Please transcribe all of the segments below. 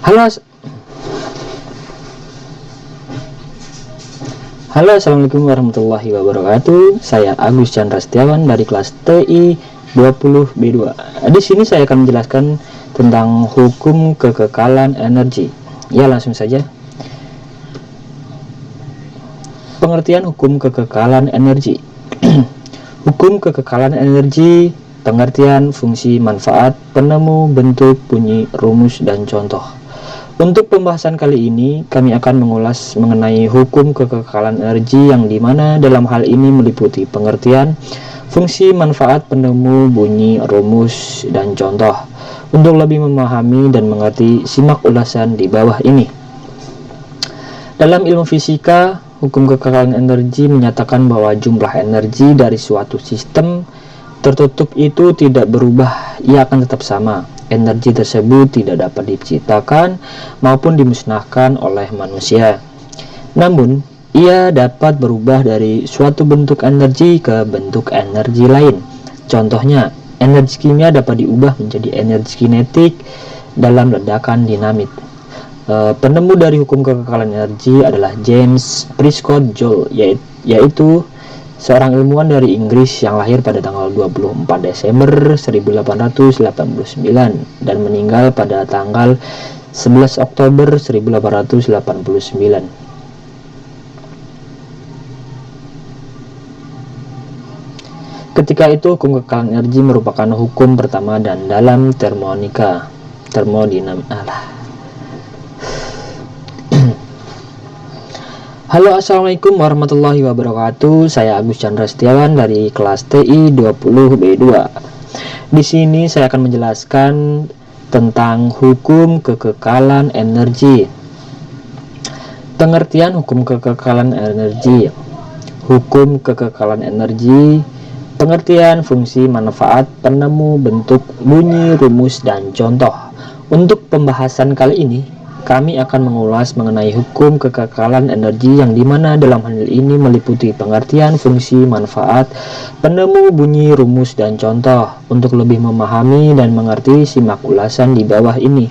Halo, assalamualaikum warahmatullahi wabarakatuh. Saya Agus Chandra Setiawan dari kelas TI 20B2. Di sini saya akan menjelaskan tentang hukum kekekalan energi. Ya, langsung saja. Pengertian hukum kekekalan energi. Hukum kekekalan energi, pengertian, fungsi, manfaat, penemu, bentuk, bunyi, rumus, dan contoh. Untuk pembahasan kali ini, kami akan mengulas mengenai hukum kekekalan energi yang dimana dalam hal ini meliputi pengertian, fungsi, manfaat, penemu, bunyi, rumus, dan contoh. Untuk lebih memahami dan mengerti, simak ulasan di bawah ini. Dalam ilmu fisika, hukum kekekalan energi menyatakan bahwa jumlah energi dari suatu sistem tertutup itu tidak berubah, ia akan tetap sama. Energi tersebut tidak dapat diciptakan maupun dimusnahkan oleh manusia. Namun, ia dapat berubah dari suatu bentuk energi ke bentuk energi lain. Contohnya, energi kimia dapat diubah menjadi energi kinetik dalam ledakan dinamit. Penemu dari hukum kekekalan energi adalah James Prescott Joule, yaitu seorang ilmuwan dari Inggris yang lahir pada tanggal 24 Desember 1889 dan meninggal pada tanggal 11 Oktober 1889. Ketika itu, hukum kekekalan energi merupakan hukum pertama dan dalam termodinamika. Halo, assalamualaikum warahmatullahi wabarakatuh. Saya Agus Chandra Setiawan dari kelas TI 20B2. Di sini saya akan menjelaskan tentang hukum kekekalan energi. Pengertian hukum kekekalan energi. Hukum kekekalan energi, pengertian, fungsi, manfaat, penemu, bentuk, bunyi, rumus, dan contoh. Untuk pembahasan kali ini, kami akan mengulas mengenai hukum kekekalan energi yang dimana dalam hal ini meliputi pengertian, fungsi, manfaat, penemu, bunyi, rumus, dan contoh. Untuk lebih memahami dan mengerti, simak ulasan di bawah ini.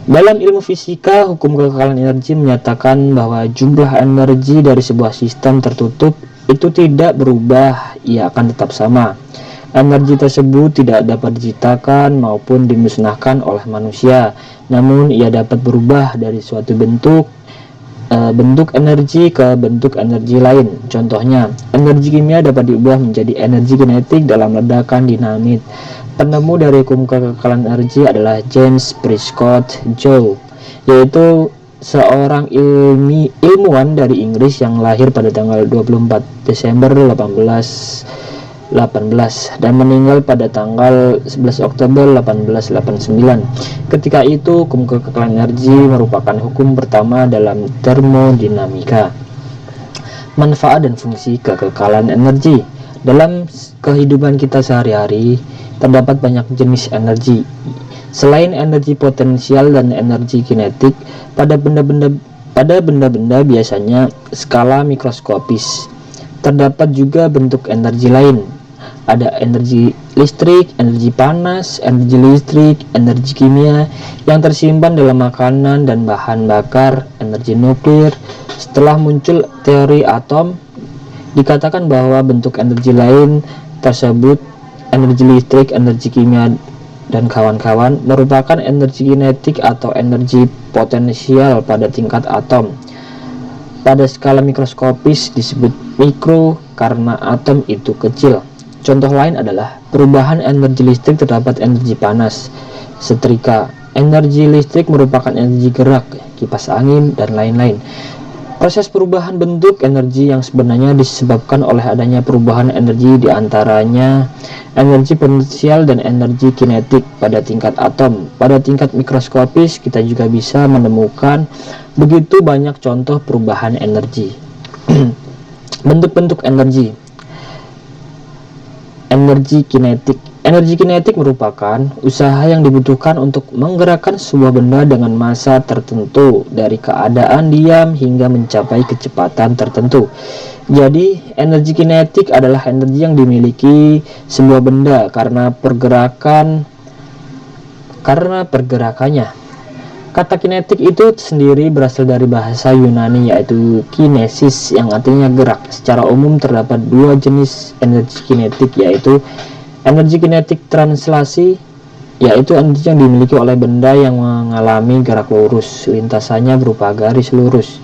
Dalam ilmu fisika, hukum kekekalan energi menyatakan bahwa jumlah energi dari sebuah sistem tertutup itu tidak berubah, ia akan tetap sama. Energi tersebut tidak dapat diciptakan maupun dimusnahkan oleh manusia, namun ia dapat berubah dari suatu bentuk energi ke bentuk energi lain. Contohnya, energi kimia dapat diubah menjadi energi kinetik dalam ledakan dinamit. Penemu dari hukum kekekalan energi adalah James Prescott Joule, yaitu seorang ilmuwan dari Inggris yang lahir pada tanggal 24 Desember 1818 dan meninggal pada tanggal 11 Oktober 1889. Ketika itu, hukum kekekalan energi merupakan hukum pertama dalam termodinamika. Manfaat dan fungsi kekekalan energi. Dalam kehidupan kita sehari-hari, terdapat banyak jenis energi. Selain energi potensial dan energi kinetik, pada benda-benda biasanya skala mikroskopis. Terdapat juga bentuk energi lain. Ada energi listrik, energi panas, energi listrik, energi kimia yang tersimpan dalam makanan dan bahan bakar, energi nuklir. Setelah muncul teori atom, dikatakan bahwa bentuk energi lain tersebut, energi listrik, energi kimia, dan kawan-kawan, merupakan energi kinetik atau energi potensial pada tingkat atom. Pada skala mikroskopis disebut mikro karena atom itu kecil. Contoh lain adalah perubahan energi listrik. Terdapat energi panas, setrika. Energi listrik merupakan energi gerak, kipas angin, dan lain-lain. Proses perubahan bentuk energi yang sebenarnya disebabkan oleh adanya perubahan energi, diantaranya energi potensial dan energi kinetik pada tingkat atom. Pada tingkat mikroskopis kita juga bisa menemukan begitu banyak contoh perubahan energi. Bentuk-bentuk energi. Energi kinetik. Energi kinetik merupakan usaha yang dibutuhkan untuk menggerakkan sebuah benda dengan massa tertentu dari keadaan diam hingga mencapai kecepatan tertentu. Jadi, energi kinetik adalah energi yang dimiliki sebuah benda karena pergerakannya. Kata kinetik itu sendiri berasal dari bahasa Yunani yaitu kinesis yang artinya gerak. Secara umum terdapat dua jenis energi kinetik, yaitu energi kinetik translasi, yaitu energi yang dimiliki oleh benda yang mengalami gerak lurus, lintasannya berupa garis lurus.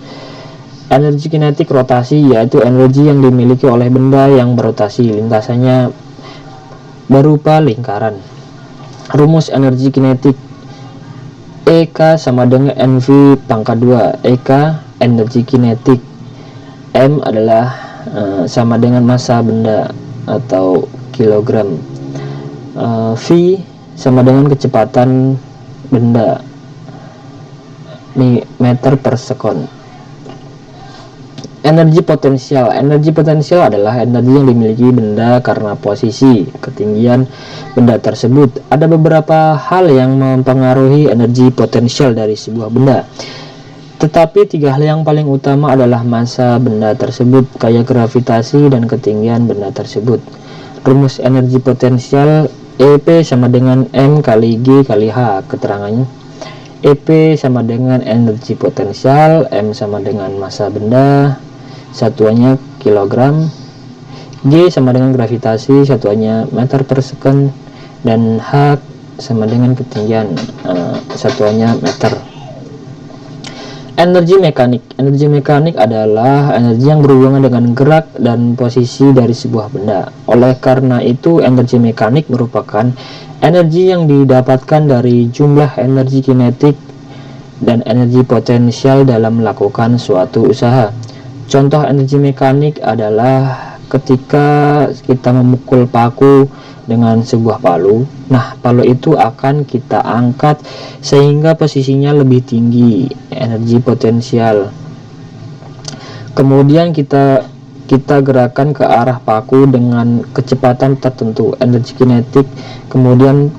Energi kinetik rotasi, yaitu energi yang dimiliki oleh benda yang berotasi, lintasannya berupa lingkaran. Rumus energi kinetik: EK sama dengan NV pangkat 2. EK energi kinetik, M adalah sama dengan massa benda atau kilogram, V sama dengan kecepatan benda, meter per sekon. Energi potensial. Energi potensial adalah energi yang dimiliki benda karena posisi, ketinggian benda tersebut. Ada beberapa hal yang mempengaruhi energi potensial dari sebuah benda, tetapi tiga hal yang paling utama adalah massa benda tersebut, gaya gravitasi, dan ketinggian benda tersebut. Rumus energi potensial: EP sama dengan M kali G kali H. Keterangannya: EP sama dengan energi potensial, M sama dengan massa benda, satuannya kilogram, G sama dengan gravitasi, satuannya meter per sekon, dan H sama dengan ketinggian, satuannya meter. Energi mekanik. Energi mekanik adalah energi yang berhubungan dengan gerak dan posisi dari sebuah benda. Oleh karena itu, energi mekanik merupakan energi yang didapatkan dari jumlah energi kinetik dan energi potensial dalam melakukan suatu usaha. Contoh energi mekanik adalah ketika kita memukul paku dengan sebuah palu. Nah, palu itu akan kita angkat sehingga posisinya lebih tinggi, energi potensial. Kemudian kita gerakan ke arah paku dengan kecepatan tertentu, energi kinetik. Kemudian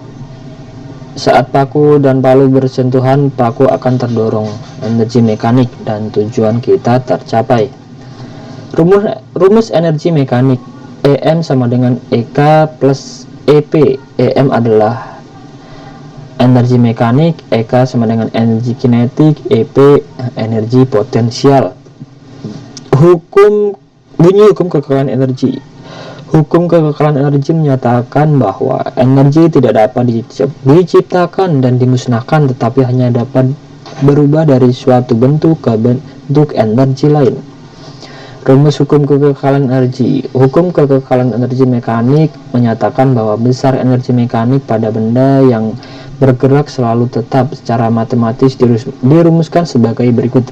saat paku dan palu bersentuhan, paku akan terdorong, energi mekanik, dan tujuan kita tercapai. Rumus energi mekanik: EM sama dengan EK plus EP. EM adalah energi mekanik, EK sama dengan energi kinetik, EP energi potensial. Bunyi hukum kekekalan energi. Hukum kekekalan energi menyatakan bahwa energi tidak dapat diciptakan dan dimusnahkan, tetapi hanya dapat berubah dari suatu bentuk ke bentuk energi lain. Rumus hukum kekekalan energi. Hukum kekekalan energi mekanik menyatakan bahwa besar energi mekanik pada benda yang bergerak selalu tetap. Secara matematis dirumuskan sebagai berikut: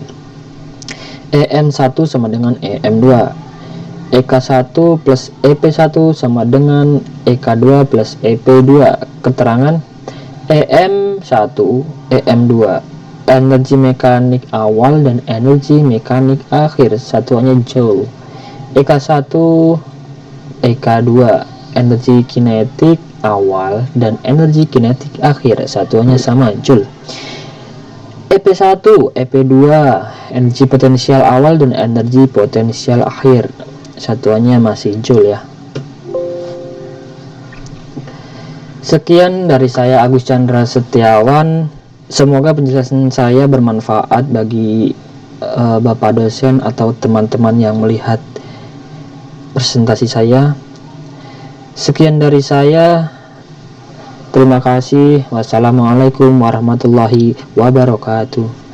EM1 sama dengan EM2, EK1 plus EP1 sama dengan EK2 plus EP2. Keterangan: EM1, EM2, energi mekanik awal dan energi mekanik akhir, satuannya joule. EK1, EK2, energi kinetik awal dan energi kinetik akhir, satuannya sama, joule. EP1, EP2, energi potensial awal dan energi potensial akhir, satuannya masih joule ya. Sekian dari saya, Agus Chandra Setiawan. Semoga penjelasan saya bermanfaat bagi Bapak dosen atau teman-teman yang melihat presentasi saya. Sekian dari saya. Terima kasih. Wassalamualaikum warahmatullahi wabarakatuh.